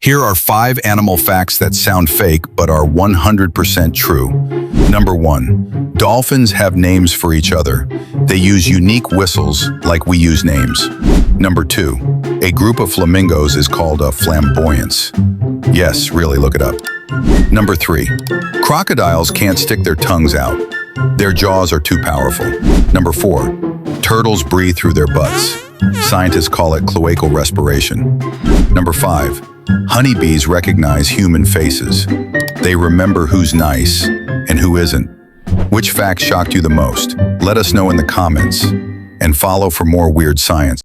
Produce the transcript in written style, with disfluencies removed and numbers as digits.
Here are 5 animal facts that sound fake but are 100% true. Number 1. Dolphins have names for each other. They use unique whistles like we use names. Number 2. A group of flamingos is called a flamboyance. Yes, really, look it up. Number 3. Crocodiles can't stick their tongues out. Their jaws are too powerful. Number 4. Turtles breathe through their butts. Scientists call it cloacal respiration. Number 5. Honeybees recognize human faces. They remember who's nice and who isn't. Which fact shocked you the most? Let us know in the comments. And follow for more weird science.